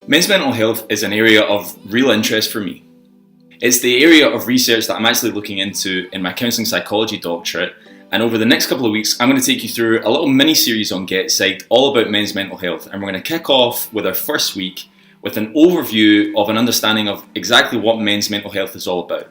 Men's mental health is an area of real interest for me. It's the area of research that I'm actually looking into in my counselling psychology doctorate, and over the next couple of weeks I'm going to take you through a little mini-series on GetPsyched all about men's mental health, and we're going to kick off with our first week with an overview of an understanding of exactly what men's mental health is all about.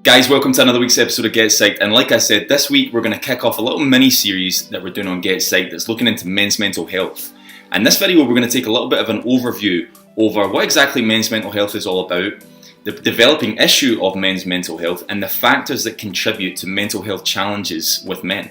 Guys, welcome to another week's episode of GetPsyched, and like I said, this week we're going to kick off a little mini-series that we're doing on GetPsyched that's looking into men's mental health. And this video we're going to take a little bit of an overview over what exactly men's mental health is all about, the developing issue of men's mental health, and the factors that contribute to mental health challenges with men.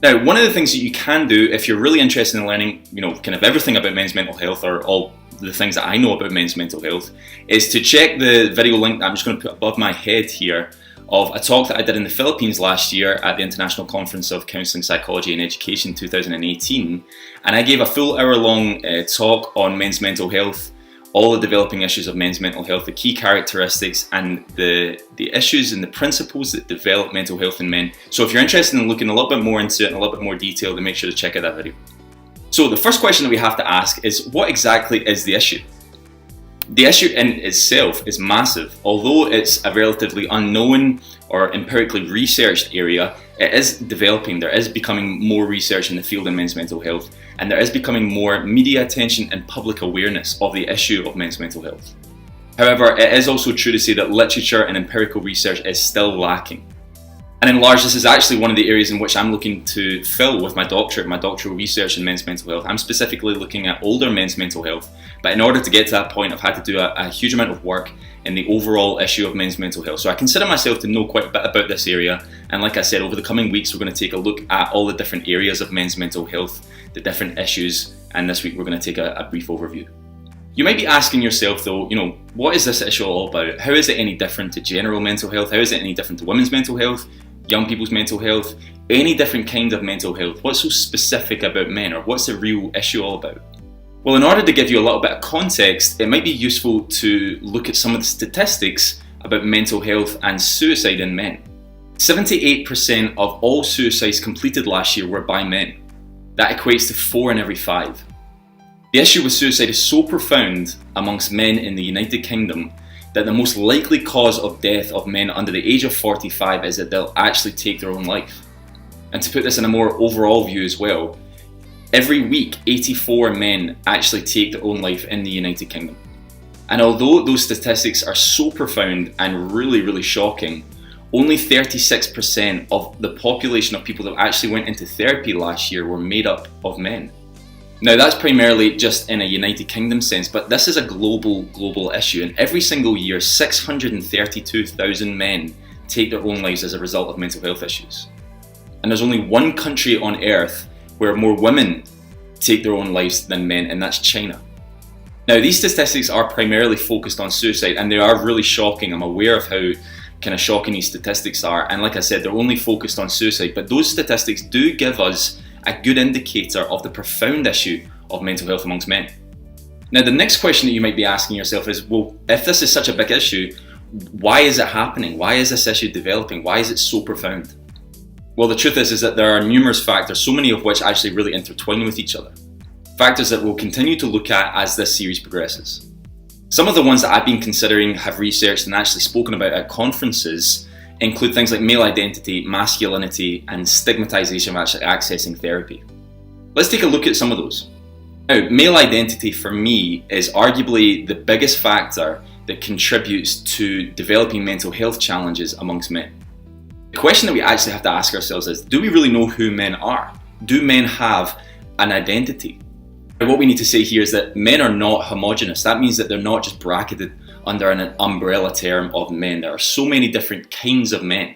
Now, one of the things that you can do if you're really interested in learning, kind of everything about men's mental health, or all the things that I know about men's mental health, is to check the video link that I'm just going to put above my head here of a talk that I did in the Philippines last year at the International Conference of Counselling, Psychology and Education 2018. And I gave a full hour-long talk on men's mental health, all the developing issues of men's mental health, the key characteristics and the issues and the principles that develop mental health in men. So if you're interested in looking a little bit more into it in a little bit more detail, then make sure to check out that video. So the first question that we have to ask is, what exactly is the issue? The issue in itself is massive. Although it's a relatively unknown or empirically researched area, it is developing. There is becoming more research in the field of men's mental health, and there is becoming more media attention and public awareness of the issue of men's mental health. However, it is also true to say that literature and empirical research is still lacking. And in large, this is actually one of the areas in which I'm looking to fill with my doctorate, my doctoral research in men's mental health. I'm specifically looking at older men's mental health, but in order to get to that point, I've had to do a huge amount of work in the overall issue of men's mental health. So I consider myself to know quite a bit about this area, and like I said, over the coming weeks we're going to take a look at all the different areas of men's mental health, the different issues, and this week we're going to take a brief overview. You might be asking yourself though, what is this issue all about? How is it any different to general mental health? How is it any different to women's mental health? Young people's mental health, any different kind of mental health? What's so specific about men, or what's the real issue all about? Well, in order to give you a little bit of context, it might be useful to look at some of the statistics about mental health and suicide in men. 78% of all suicides completed last year were by men. That equates to 4 in every 5. The issue with suicide is so profound amongst men in the United Kingdom that the most likely cause of death of men under the age of 45 is that they'll actually take their own life. And to put this in a more overall view as well, every week 84 men actually take their own life in the United Kingdom. And although those statistics are so profound and really, really shocking, only 36% of the population of people that actually went into therapy last year were made up of men. Now that's primarily just in a United Kingdom sense, but this is a global issue, and every single year 632,000 men take their own lives as a result of mental health issues. And there's only one country on earth where more women take their own lives than men, and that's China. Now these statistics are primarily focused on suicide, and they are really shocking. I'm aware of how kind of shocking these statistics are, and like I said, they're only focused on suicide, but those statistics do give us a good indicator of the profound issue of mental health amongst men. Now the next question that you might be asking yourself is, well, if this is such a big issue, why is it happening? Why is this issue developing? Why is it so profound? Well, the truth is that there are numerous factors, so many of which actually really intertwine with each other. Factors that we'll continue to look at as this series progresses. Some of the ones that I've been considering, have researched and actually spoken about at conferences include things like male identity, masculinity, and stigmatization of actually accessing therapy. Let's take a look at some of those. Now, male identity for me is arguably the biggest factor that contributes to developing mental health challenges amongst men. The question that we actually have to ask ourselves is, do we really know who men are? Do men have an identity? And what we need to say here is that men are not homogenous. That means that they're not just bracketed under an umbrella term of men. There are so many different kinds of men.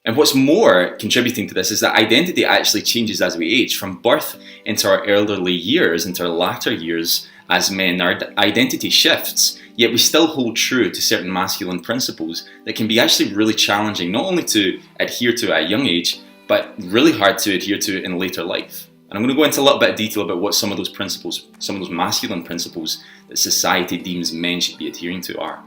And what's more contributing to this is that identity actually changes as we age. From birth into our elderly years, into our latter years as men, our identity shifts, yet we still hold true to certain masculine principles that can be actually really challenging, not only to adhere to at a young age, but really hard to adhere to in later life. And I'm going to go into a little bit of detail about what some of those principles, some of those masculine principles that society deems men should be adhering to are.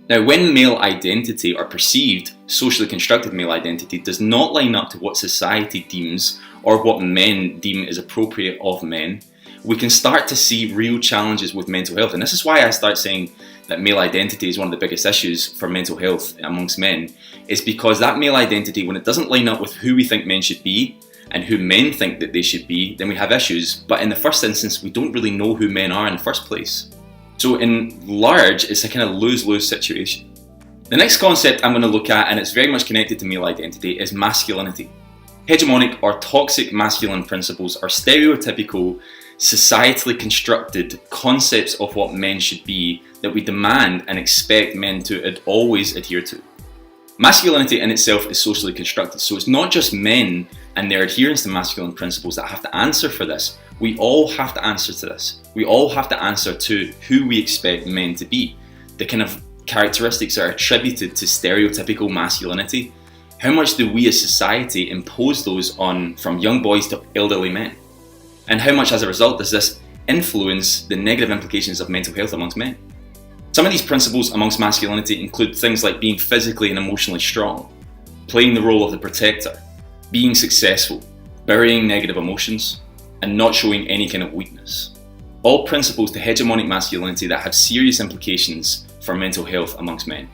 Now, when male identity or perceived socially constructed male identity does not line up to what society deems or what men deem is appropriate of men, we can start to see real challenges with mental health. And this is why I start saying that male identity is one of the biggest issues for mental health amongst men. It's because that male identity, when it doesn't line up with who we think men should be and who men think that they should be, then we have issues. But in the first instance, we don't really know who men are in the first place. So in large, it's a kind of lose-lose situation. The next concept I'm going to look at, and it's very much connected to male identity, is masculinity. Hegemonic or toxic masculine principles are stereotypical, societally constructed concepts of what men should be that we demand and expect men to always adhere to. Masculinity in itself is socially constructed, so it's not just men and their adherence to masculine principles that have to answer for this. We all have to answer to this. We all have to answer to who we expect men to be. The kind of characteristics that are attributed to stereotypical masculinity. How much do we as society impose those on from young boys to elderly men? And how much as a result does this influence the negative implications of mental health amongst men? Some of these principles amongst masculinity include things like being physically and emotionally strong, playing the role of the protector, being successful, burying negative emotions, and not showing any kind of weakness. All principles to hegemonic masculinity that have serious implications for mental health amongst men.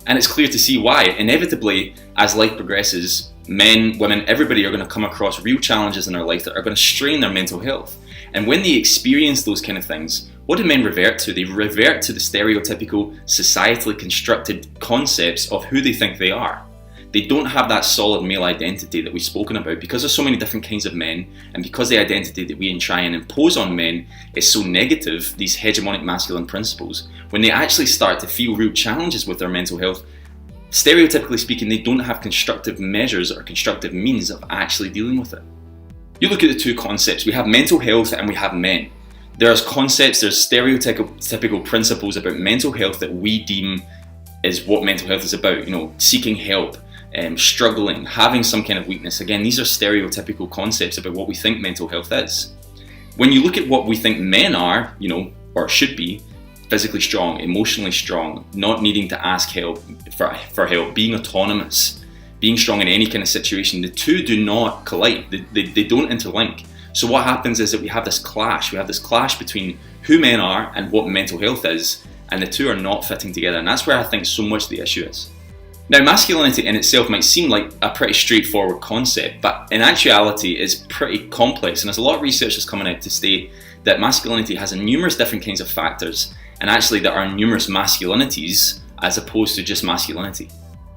And it's clear to see why. Inevitably, as life progresses, men, women, everybody are going to come across real challenges in their life that are going to strain their mental health. And when they experience those kind of things, what do men revert to? They revert to the stereotypical, societally constructed concepts of who they think they are. They don't have that solid male identity that we've spoken about because there's so many different kinds of men, and because the identity that we try and impose on men is so negative, these hegemonic masculine principles, when they actually start to feel real challenges with their mental health, stereotypically speaking, they don't have constructive measures or constructive means of actually dealing with it. You look at the two concepts, we have mental health and we have men. There's concepts, there's stereotypical principles about mental health that we deem is what mental health is about, seeking help, struggling, having some kind of weakness. Again, these are stereotypical concepts about what we think mental health is. When you look at what we think men are, or should be, physically strong, emotionally strong, not needing to ask help for help, being autonomous, being strong in any kind of situation, the two do not collide. They don't interlink. So what happens is that we have this clash. We have this clash between who men are and what mental health is, and the two are not fitting together. And that's where I think so much the issue is. Now, masculinity in itself might seem like a pretty straightforward concept, but in actuality it's pretty complex. And there's a lot of research that's coming out to state that masculinity has numerous different kinds of factors, and actually there are numerous masculinities as opposed to just masculinity.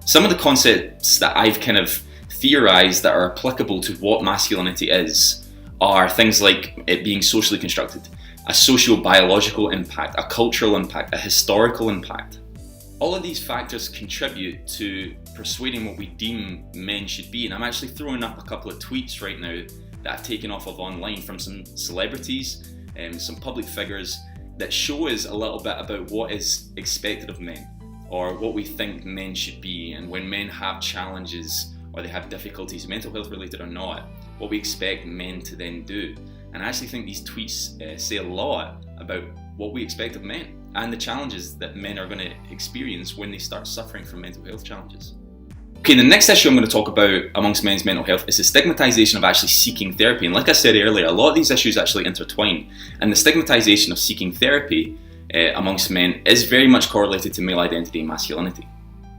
Some of the concepts that I've kind of theorized that are applicable to what masculinity is are things like it being socially constructed, a socio-biological impact, a cultural impact, a historical impact. All of these factors contribute to persuading what we deem men should be. And I'm actually throwing up a couple of tweets right now that I've taken off of online from some celebrities, some public figures that show us a little bit about what is expected of men, or what we think men should be, and when men have challenges or they have difficulties, mental health related or not, what we expect men to then do. And I actually think these tweets say a lot about what we expect of men and the challenges that men are going to experience when they start suffering from mental health challenges. Okay, the next issue I'm going to talk about amongst men's mental health is the stigmatization of actually seeking therapy. And like I said earlier, a lot of these issues actually intertwine. And the stigmatization of seeking therapy amongst men is very much correlated to male identity and masculinity.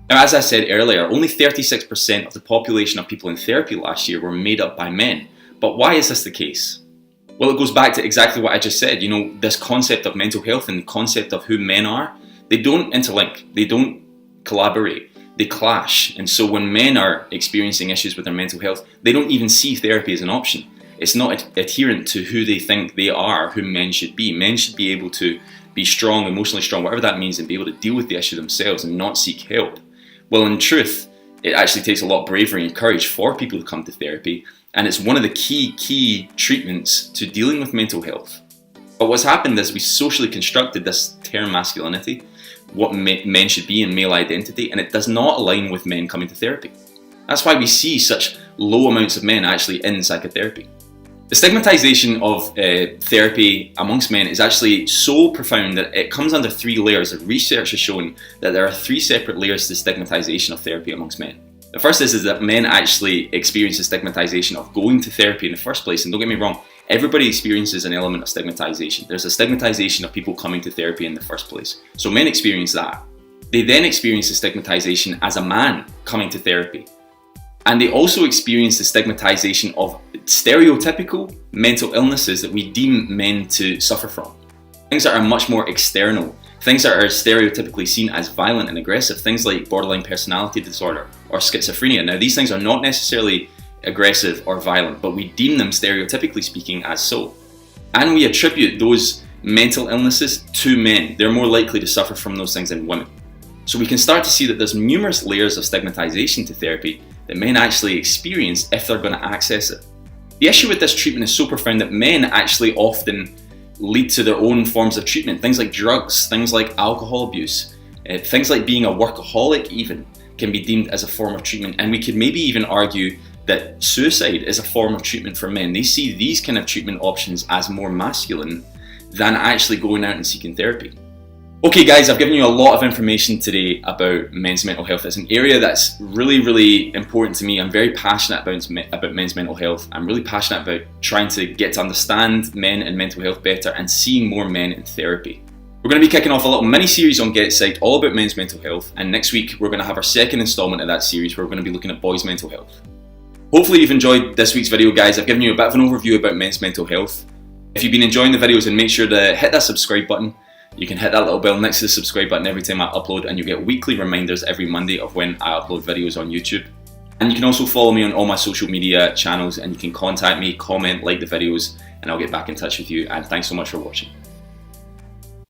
Now, as I said earlier, only 36% of the population of people in therapy last year were made up by men. But why is this the case? Well, it goes back to exactly what I just said. This concept of mental health and the concept of who men are, they don't interlink, they don't collaborate, they clash. And so when men are experiencing issues with their mental health, they don't even see therapy as an option. It's not adherent to who they think they are, who men should be. Men should be able to be strong, emotionally strong, whatever that means, and be able to deal with the issue themselves and not seek help. Well, in truth, it actually takes a lot of bravery and courage for people to come to therapy, and it's one of the key treatments to dealing with mental health. But what's happened is we socially constructed this term masculinity, what men should be in male identity, and it does not align with men coming to therapy. That's why we see such low amounts of men actually in psychotherapy. The stigmatization of therapy amongst men is actually so profound that it comes under 3 layers. Research has shown that there are 3 separate layers to stigmatization of therapy amongst men. The first is that men actually experience the stigmatization of going to therapy in the first place. And don't get me wrong, everybody experiences an element of stigmatization. There's a stigmatization of people coming to therapy in the first place. So men experience that. They then experience the stigmatization as a man coming to therapy. And they also experience the stigmatization of stereotypical mental illnesses that we deem men to suffer from. Things that are much more external, things that are stereotypically seen as violent and aggressive, things like borderline personality disorder or schizophrenia. Now, these things are not necessarily aggressive or violent, but we deem them, stereotypically speaking, as so. And we attribute those mental illnesses to men. They're more likely to suffer from those things than women. So we can start to see that there's numerous layers of stigmatization to therapy that men actually experience if they're going to access it. The issue with this treatment is so profound that men actually often lead to their own forms of treatment. Things like drugs, things like alcohol abuse, things like being a workaholic even can be deemed as a form of treatment. And we could maybe even argue that suicide is a form of treatment for men. They see these kind of treatment options as more masculine than actually going out and seeking therapy. Okay guys, I've given you a lot of information today about men's mental health. It's an area that's really, really important to me. I'm very passionate about men's mental health. I'm really passionate about trying to get to understand men and mental health better and seeing more men in therapy. We're going to be kicking off a little mini-series on GetPsyched all about men's mental health, and next week we're going to have our second installment of that series where we're going to be looking at boys' mental health. Hopefully you've enjoyed this week's video guys. I've given you a bit of an overview about men's mental health. If you've been enjoying the videos, then make sure to hit that subscribe button. You can hit that little bell next to the subscribe button every time I upload, and you get weekly reminders every Monday of when I upload videos on YouTube. And you can also follow me on all my social media channels, and you can contact me, comment, like the videos, and I'll get back in touch with you. And thanks so much for watching.